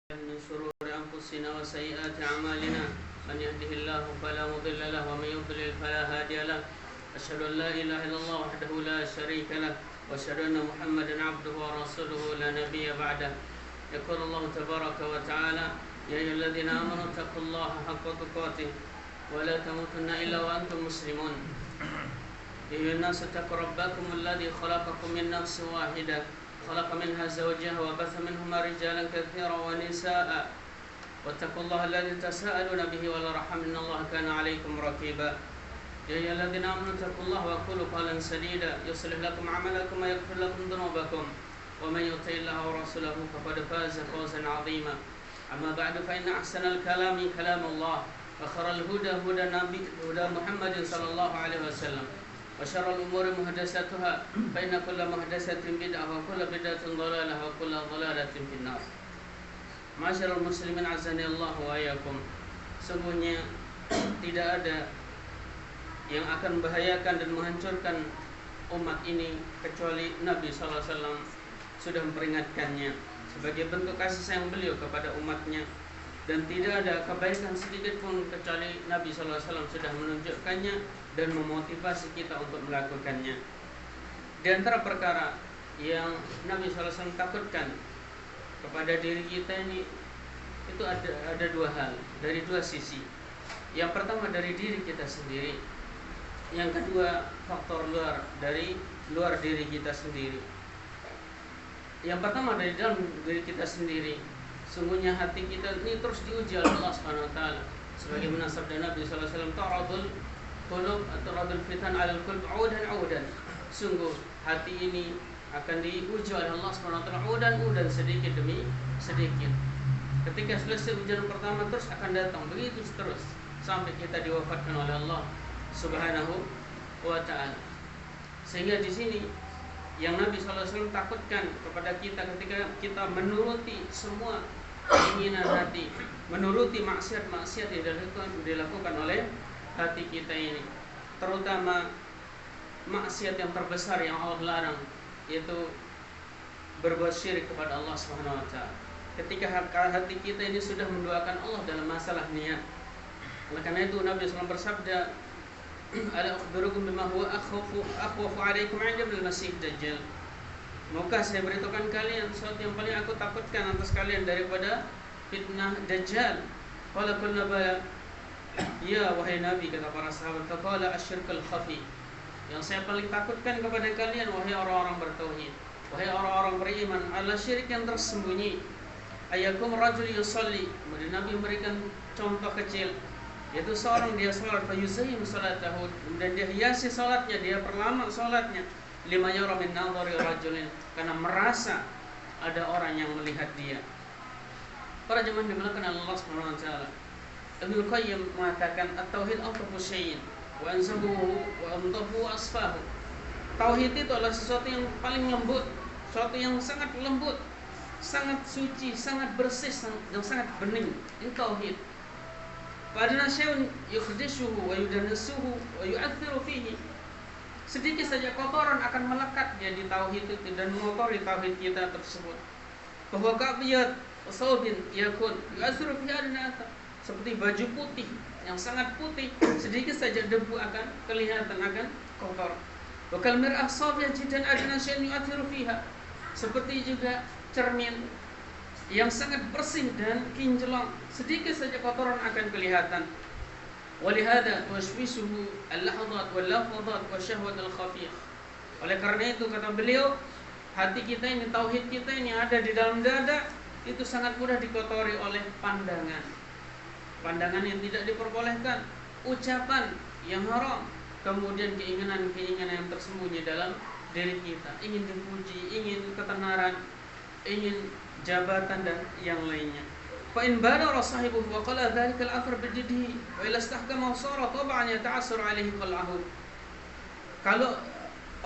من شرور أنفسنا وسيئات أعمالنا من يهده الله فلا مضل له ومن يضلل فلا هادي له أشهد أن لا إله إلا الله وحده لا شريك له وأشهد أن محمدا عبده ورسوله لا نبي بعده يقول الله تبارك وتعالى يا أيها الذين آمنوا اتقوا الله حق تقاته ولا تموتن إلا وأنتم مسلمون يا أيها الناس اتقوا ربكم الذي خلقكم من نفس واحدة خلق منها زوجها وبث منهما رجالا كثيرا ونساء واتقوا الله الذي تساءلون به والأرحام إن الله كان عليكم رقيبا يا أيها الذين آمنوا اتقوا الله وقولوا قولا سديدا يصلح لكم أعمالكم ويغفر لكم ذنوبكم ومن يطع الله ورسوله فقد فاز فوزا عظيما أما بعد فإن أحسن الكلام كلام الله وخير الهدى هدى محمد صلى الله عليه وسلم وشر الأمور محدثاتها فإن كل محدثة بدعة وكل بدعة ضلالة وكل ضلالة في النار. Masyarul muslimin azani Allah wa iyyakum. Sungguhnya tidak ada yang akan membahayakan dan menghancurkan umat ini kecuali Nabi sallallahu alaihi wasallam sudah memperingatkannya sebagai bentuk kasih sayang beliau kepada umatnya, dan tidak ada kebaikan sedikit pun kecuali Nabi sallallahu alaihi wasallam sudah menunjukkannya dan memotivasi kita untuk melakukannya. Di antara perkara yang Nabi sallallahu alaihi wasallam takutkan kepada diri kita ini itu ada dua hal dari dua sisi. Yang pertama dari diri kita sendiri, yang kedua faktor luar diri kita sendiri. Yang pertama dari dalam diri kita sendiri, sungguhnya hati kita ini terus diuji oleh Allah Subhanahu wa taala. Sebagaimana sabda Nabi sallallahu alaihi wasallam, ta'radul qulub atau radul fitan 'alal qulub 'udan. Sungguh hati ini akan diuji oleh Allah Subhanahu wa taala udan sedikit demi sedikit. Ketika selesai ujian pertama terus akan datang begitu terus sampai kita diwafatkan oleh Allah Subhanahu wa taala. Sehingga di sini yang Nabi sallallahu alaihi wasallam takutkan kepada kita ketika kita menuruti semua keinginan hati, menuruti maksiat-maksiat yang dilakukan oleh hati kita ini, terutama maksiat yang terbesar yang Allah larang, yaitu berbuat syirik kepada Allah Subhanahu wa taala. Ketika hati kita ini sudah menduakan Allah dalam masalah niat. Oleh karena itu Nabi SAW bersabda, "Ala akhbirukum bima huwa akhwafu 'alaikum 'inda al-masih dajjal." Maukah saya beritahukan kalian sesuatu yang paling aku takutkan atas kalian daripada fitnah Dajjal? Qala qulna bala. Ya wahai Nabi, kata para sahabat, qala asyirkul khafi. Yang saya paling takutkan kepada kalian wahai orang-orang bertauhid, wahai orang-orang beriman, adalah syirik yang tersembunyi. Ayakum rajul yusalli. Kemudian Nabi memberikan contoh kecil, yaitu seorang dia salat fa yuzayyin salatahu, dan dia hiasi salatnya, dia perlama salatnya, lima yara min nadhari rajulin, karena merasa ada orang yang melihat dia. Para jemaah dimuliakan Allah Subhanahu wa taala, Ibnu Qayyim mengatakan at-tauhid aqrabu syai'in wa anzabuhu wa amdahu wa asfahu. Tauhid itu adalah sesuatu yang paling lembut, sesuatu yang sangat lembut, sangat suci, sangat bersih, dan sangat bening. Ini tauhid. Padahal syai'un yukhdishuhu wa yudanisuhu wa yu'athiru fihi. Sedikit saja kotoran akan melekat dia di tauhid itu dan mengotori tauhid kita tersebut. Bahwa ka'biyat usaubin yakun yu'athiru fihi adnata. Seperti baju putih yang sangat putih, sedikit saja debu akan kelihatan, akan kotor. Wa kal mir'ah safiyah jiddan adna syai'un yu'athiru fiha. Seperti juga cermin yang sangat bersih dan kinclong, sedikit saja kotoran akan kelihatan. Walihada tushwisuhu al-lahadhat wal-lafadhat wa syahwat al-khafiyah. Oleh karena itu kata beliau, hati kita ini, tauhid kita ini ada di dalam dada, itu sangat mudah dikotori oleh pandangan yang tidak diperbolehkan, ucapan yang haram, kemudian keinginan-keinginan yang tersembunyi dalam diri kita, ingin dipuji, ingin ketenaran, ingin jabatan dan yang lainnya. Fa in badara sahibuhu wa qala dhalika al-athar biddihi wa ila istahkama sara tab'an yata'assar 'alaihi qal'ahu. Kalau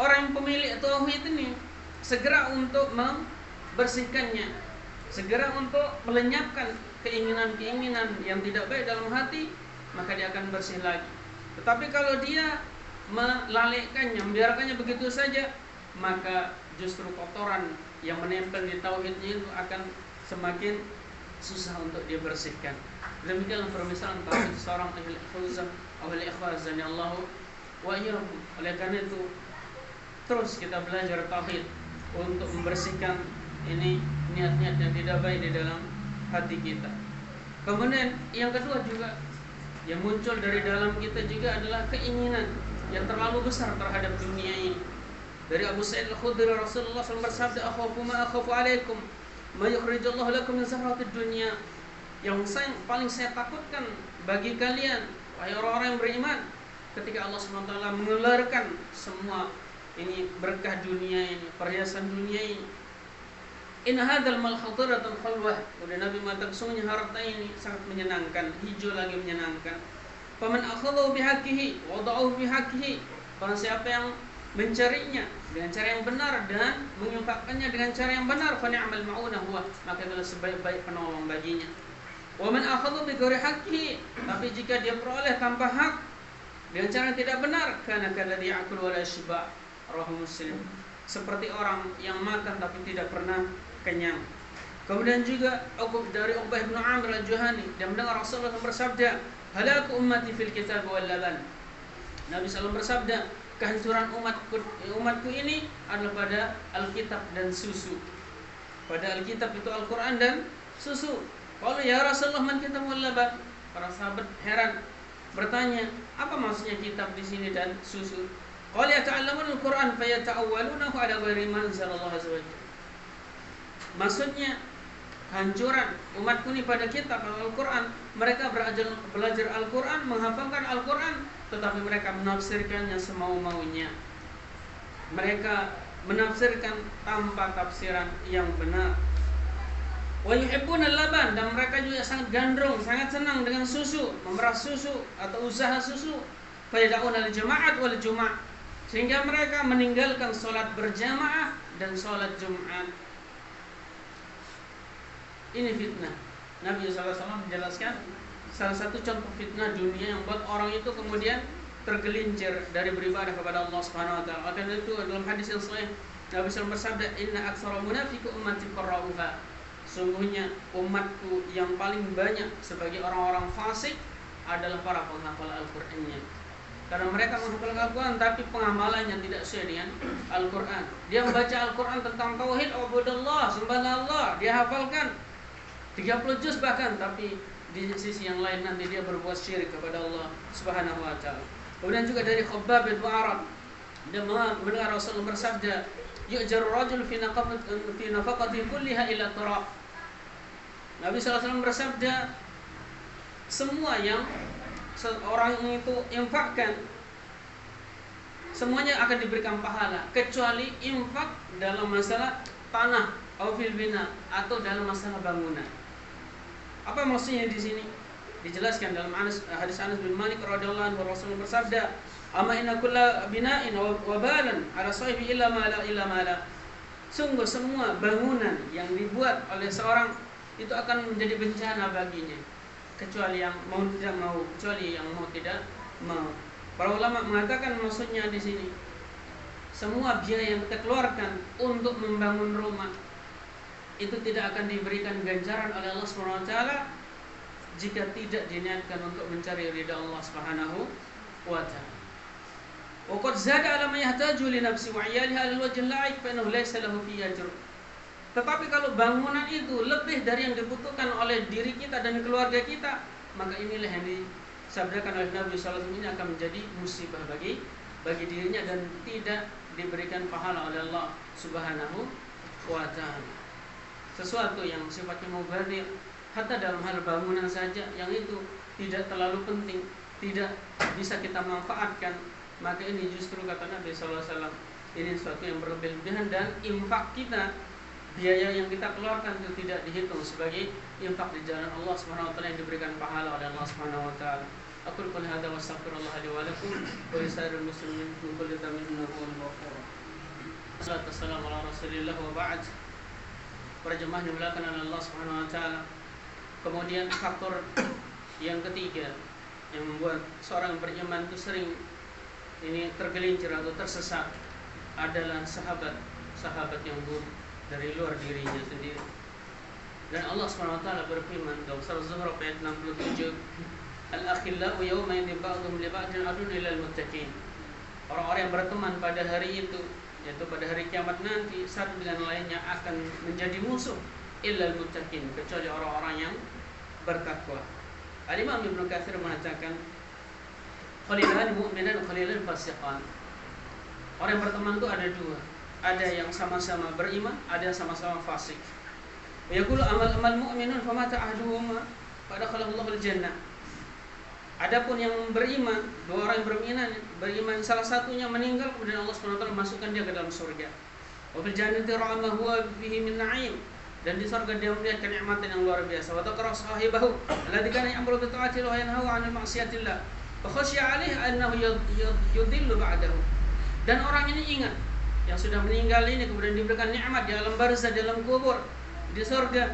orang yang pemilik tauhid ini segera untuk membersihkannya, segera untuk melenyapkan keinginan-keinginan yang tidak baik dalam hati, maka dia akan bersih lagi. Tetapi kalau dia melalaikannya, membiarkannya begitu saja, maka justru kotoran yang menempel di tauhidnya itu akan semakin susah untuk dia bersihkan. Demikianlah permisalan tauhid seorang ahli ikhwazan ya Allah wa iyyakum. Oleh karena itu terus kita belajar tauhid untuk membersihkan ini niat-niat yang tidak baik di dalam hati kita. Kemudian yang kedua juga yang muncul dari dalam kita juga adalah keinginan yang terlalu besar terhadap dunia ini. Dari Abu Sa'id Al-Khudri Rasulullah SAW bersabda, "Akhafu ma akhafu alaikum ma yukhrijullahu lakum min zahratid dunya." Yang paling saya takutkan bagi kalian wahai orang-orang yang beriman ketika Allah SWT mengeluarkan semua ini berkah dunia ini, perhiasan dunia ini. Inna hadzal mal khadiratul khalwah. Udah Nabi mengatakan sungguhnya harta ini sangat menyenangkan, hijau lagi menyenangkan. Faman akhadhahu bihaqqihi wa wada'ahu bihaqqihi. Barang siapa yang mencarinya dengan cara yang benar dan menginfakkannya dengan cara yang benar, fa ni'mal ma'unah huwa, maka itulah sebaik-baik penolong baginya. Wa man akhadhahu bi ghairi haqqihi, tapi jika dia peroleh tanpa hak dengan cara yang tidak benar, kana kalladzi ya'kulu wa la yashba'. Rawahu Muslim. Seperti orang yang makan tapi tidak pernah kenyang. Kemudian juga dari Uqbah bin Amr al-Juhani, dia mendengar Rasulullah bersabda, "Halaku ummati fil kitab wal laban." Nabi SAW bersabda, kehancuran umatku ini adalah pada Alkitab dan susu. Pada Alkitab itu Al-Quran dan susu. Kalau ya Rasulullah man kitab wal laban, para sahabat heran bertanya, apa maksudnya kitab di sini dan susu? Qala yata'allamuna al-Qur'an fayata'awwalunahu ala ghairi ma anzalallahu azza wajalla. Maksudnya kehancuran umatku ini pada kitab Al-Quran, mereka belajar Al-Quran, menghafalkan Al-Quran, tetapi mereka menafsirkannya semau-maunya. Mereka menafsirkan tanpa tafsiran yang benar. Wa yuhibbuna al-laban, dan mereka juga sangat gandrung, sangat senang dengan susu, memerah susu atau usaha susu. Fa yad'una al-jama'at wal juma', sehingga mereka meninggalkan sholat berjamaah dan sholat Jumat. Ini fitnah. Nabi SAW menjelaskan salah satu contoh fitnah dunia yang buat orang itu kemudian tergelincir dari beribadah kepada Allah Subhanahu wa taala. Karena itu dalam hadis yang sahih Nabi SAW bersabda, "Inna aktsara munafiqi ummati qarra'uha." Sungguhnya umatku yang paling banyak sebagai orang-orang fasik adalah para penghafal Al-Qur'annya. Karena mereka menghafal Al-Quran tapi pengamalannya tidak sesuai dengan Al-Quran. Dia membaca Al-Quran tentang tauhid, ubudullah, sembahlah Allah, dia hafalkan 30 juz bahkan, tapi di sisi yang lain nanti dia berbuat syirik kepada Allah Subhanahu wa taala. Kemudian juga dari Khabbab bin Arad, dia mendengar Rasulullah bersabda, "Yu'jaru rajul fi nafaqati kulliha ila turab." Nabi SAW bersabda, semua yang seorang itu infakkan semuanya akan diberikan pahala kecuali infak dalam masalah tanah atau fil bina atau dalam masalah bangunan. Apa maksudnya di sini? Dijelaskan dalam hadis Anas bin Malik radhiyallahu anhu, Rasulullah bersabda, "Ama inna kulla bina'in wa balan ala sahibi illa ma la." Sungguh semua bangunan yang dibuat oleh seorang itu akan menjadi bencana baginya, kecuali yang mau tidak mau, kecuali yang mau tidak mau. Para ulama mengatakan maksudnya di sini semua biaya yang kita keluarkan untuk membangun rumah itu tidak akan diberikan ganjaran oleh Allah Subhanahu wa taala jika tidak diniatkan untuk mencari ridha Allah Subhanahu wa taala. Wa qad zada ala ma yahtaju li nafsi wa 'iyaliha al wajh al-la'ib fa innahu laysa lahu fi ajr. Tetapi kalau bangunan itu lebih dari yang dibutuhkan oleh diri kita dan keluarga kita, maka inilah yang disabdakan oleh Nabi SAW, ini akan menjadi musibah bagi dirinya dan tidak diberikan pahala oleh Allah Subhanahu wa taala. Sesuatu yang sifatnya mubadir, hatta dalam hal bangunan saja yang itu tidak terlalu penting, tidak bisa kita manfaatkan, maka ini justru kata Nabi SAW, ini sesuatu yang berlebihan dan infak kita, biaya yang kita keluarkan itu tidak dihitung sebagai infak di jalan Allah Subhanahu wa taala yang diberikan pahala oleh Allah Subhanahu wa taala. Aku qul hadza wa astaghfirullah li wa lakum wa lisairil muslimin min kulli dhanbin innahu huwal ghafur. Wassalamu ala Rasulillah wa ba'd. Para jemaah yang dimuliakan oleh Allah Subhanahu wa taala. Kemudian faktor yang ketiga yang membuat seorang beriman itu sering ini tergelincir atau tersesat adalah sahabat yang buruk dari luar dirinya sendiri. Dan Allah Subhanahu wa taala berfirman dalam surah Az-Zukhruf ayat 67, Al-akhillau yawma idhin ba'dhum li ba'din adun ilal muttaqin. Orang-orang yang berteman pada hari itu, yaitu pada hari kiamat nanti, satu dengan lainnya akan menjadi musuh illal muttaqin, kecuali orang-orang yang bertakwa. Al-Imam Ibnu Katsir mengatakan, qalilan mu'minan qalilan fasiqan. Orang yang berteman itu ada dua. Ada yang sama-sama beriman, ada yang sama-sama fasik. Yaqulu amal mu'minun famata ahduhuma fadakhalahullahu al-jannah. Adapun yang beriman, dua orang yang beriman salah satunya meninggal, kemudian Allah SWT masukkan dia ke dalam surga. Wa fil jannati ra'a ma huwa fihi min na'im. Dan di surga dia melihat kenikmatan yang luar biasa. Wa taqra sahibahu alladhi kana ya'muru bi ta'ati wa yanhahu 'anil ma'siyatillah. Fa khashiya 'alaihi annahu yudhillu ba'dahu. Dan orang ini ingat yang sudah meninggal ini kemudian diberikan nikmat di alam barzah, di alam kubur, di surga.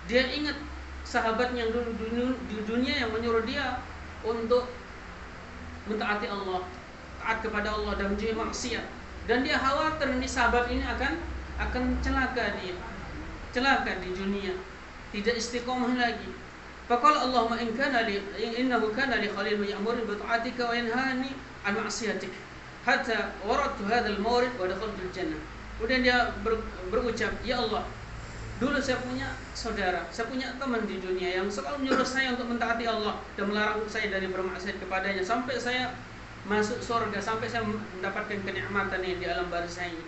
Dia ingat sahabatnya yang dulu di dunia yang menyuruh dia untuk mentaati Allah, taat kepada Allah dan menjauhi maksiat. Dan dia khawatir ini sahabat ini akan celaka di dunia, tidak istiqomah lagi. Faqala Allahumma innahu kana li khalil ya'muru bi ta'atika wa yanhani an ma'siyatik hatta waradtu hadzal mawrid wa dakhaltu al-jannah. Kemudian dia berucap, ya Allah, dulu saya punya saudara, saya punya teman di dunia yang selalu menyuruh saya untuk mentaati Allah dan melarang saya dari bermaksiat kepadanya sampai saya masuk surga, sampai saya mendapatkan kenikmatan yang di alam barzah ini.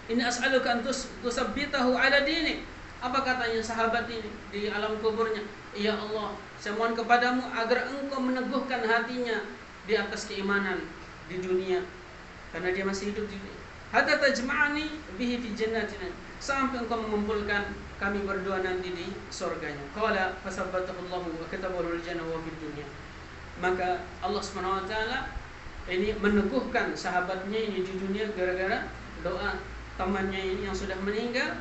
Inni as'aluka an tusabbitahu ala dinik. Apa katanya sahabat ini di alam kuburnya? Ya Allah, saya mohon kepadamu agar engkau meneguhkan hatinya di atas keimanan di dunia, karena dia masih hidup di dunia. Hatta tajma'ani bihi fi jannatina, sampai engkau mengumpulkan kami berdua nanti di surganya. Qala fasabbatahu Allah wa katabahu al-jannah wa fid dunya. Maka Allah Subhanahu wa taala ini meneguhkan sahabatnya ini di dunia gara-gara doa temannya ini yang sudah meninggal,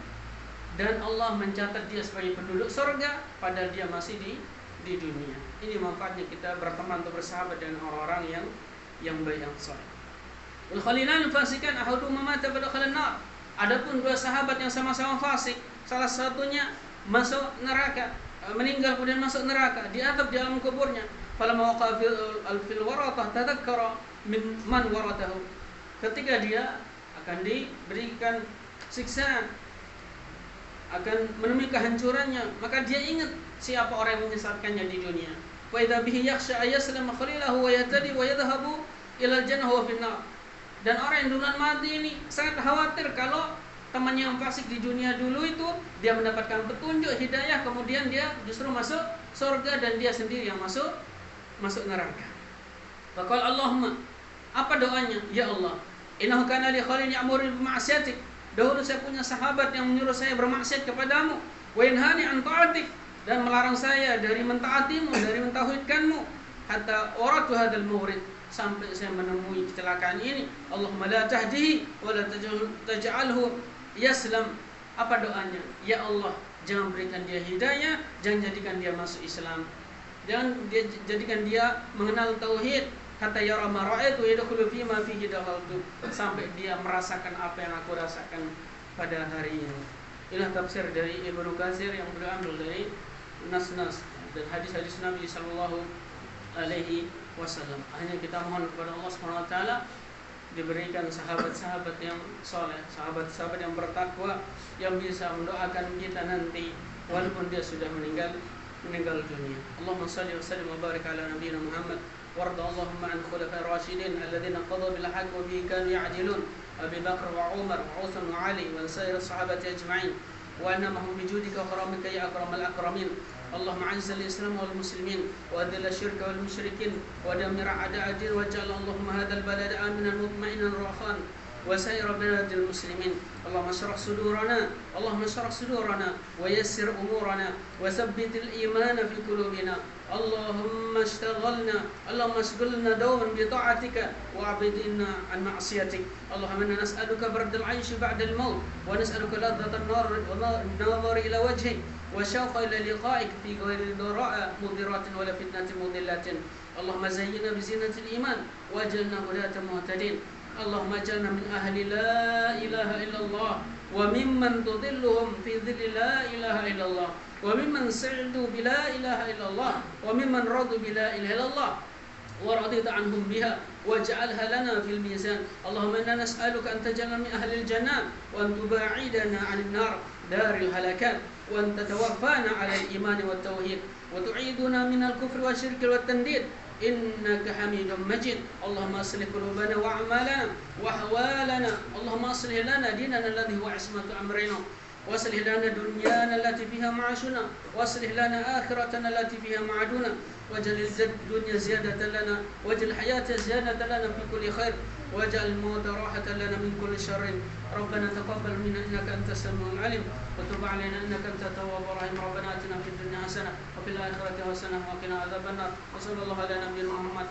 dan Allah mencatat dia sebagai penduduk surga padahal dia masih di dunia. Ini manfaatnya kita berteman atau bersahabat dengan orang-orang yang baik, yang saleh. Wal khalilan fasikan ahaduhuma mata fadakhala an-nar. Adapun dua sahabat yang sama-sama fasik, salah satunya masuk neraka, meninggal kemudian masuk neraka, diatap di alam kuburnya. Falamma waqa fil waratah tadhakkara min man waratahu. Ketika dia akan diberikan siksaan, akan menemui kehancurannya, maka dia ingat siapa orang yang menyesatkannya di dunia. Wa idza bihi yakhsha ayaslama khalilahu wa yatadi wa yadhhabu ila al-jannah wa fin nar. Dan orang yang duluan mati ini sangat khawatir kalau temannya yang fasik di dunia dulu itu dia mendapatkan petunjuk hidayah, kemudian dia justru masuk surga dan dia sendiri yang masuk neraka. Faqala Allahumma, apa doanya? Ya Allah, innahu kana li khalil ya'muru bi ma'siyatik. Dahulu saya punya sahabat yang menyuruh saya bermaksiat kepadamu, wa yanhani an ta'atik, dan melarang saya dari mentaatimu, dari mentauhidkanmu, hatta waratu hadzal mawrid, sampai saya menemui kecelakaan ini. Allahumma la tahdihi wa la taj'alhu yaslam. Apa doanya? Ya Allah, jangan berikan dia hidayah, jangan jadikan dia masuk Islam, jangan jadikan dia mengenal tauhid. Kata ya Rama ra'aitu yadkhulu fi ma fihi dakhaltu, sampai dia merasakan apa yang aku rasakan pada hari ini. Inilah tafsir dari Ibnu Katsir yang beliau ambil dari nas-nas dan hadis-hadis Nabi sallallahu alaihi wasallam. Hanya kita mohon kepada Allah Subhanahu wa taala diberikan sahabat-sahabat yang soleh, sahabat-sahabat yang bertakwa, yang bisa mendoakan kita nanti walaupun dia sudah meninggal dunia. Allahumma shalli wa sallim wa barik ala nabiyyina Muhammad warda Allahumma an khulafa'ir rasyidin alladhina qadaw bil haqq wa bihi kanu ya'dilun, Abi Bakr wa Umar wa Uthman wa Ali wa sair sahabati ajma'in wa annahum bi judika wa karamika ya akramal akramin. اللهم اعز الاسلام والمسلمين واذل الشرك والمشركين ودمر اعداء الدين واجعل اللهم هذا البلد امنا مطمئنا رخاء وسائر بلاد المسلمين. اللهم اشرح صدورنا ويسر امورنا وثبت الايمان في قلوبنا. اللهم اشغلنا دوما بطاعتك وابعدنا عن معصيتك. اللهم انا نسالك برد العيش بعد الموت ونسالك لذة النظر الى وجهك وشوق إلى لقائك في غير ضراء مضرات ولا فتنة مضلة. اللهم زينا بزينة الإيمان واجعلنا هداة مهتدين. اللهم اجعلنا من أهل لا إله إلا الله وممن تضلهم في ظل لا إله إلا الله وممن سعدوا بلا إله إلا الله وممن رضوا بلا إله إلا الله ورضيت عنهم بها واجعلها لنا في الميزان. اللهم إنا نسألك أن تجعلنا من أهل الجنة وأن تباعدنا عن النار دار الهلاكات وأن تتوفانا على الإيمان والتوحيد وتعيدنا من الكفر والشرك والتنديد إنك حميد مجيد. اللهم أصلح قلوبنا وأعمالنا وأحوالنا. اللهم أصلح لنا ديننا الذي هو عصمة أمرنا واصلح لنا دنيانا التي فيها معاشنا واصلح لنا آخرتنا التي فيها معادنا واجعل الدنيا زيادة لنا واجعل الحياة زيادة لنا في كل خير واجعل الموت راحة لنا من كل شر. ربنا تقبل منا إنك أنت السميع العليم وتب علينا إنك أنت التواب الرحيم. ربنا آتنا في الدنيا حسنة وفي الآخرة حسنة وقنا عذاب النار وصلى الله على نبينا محمد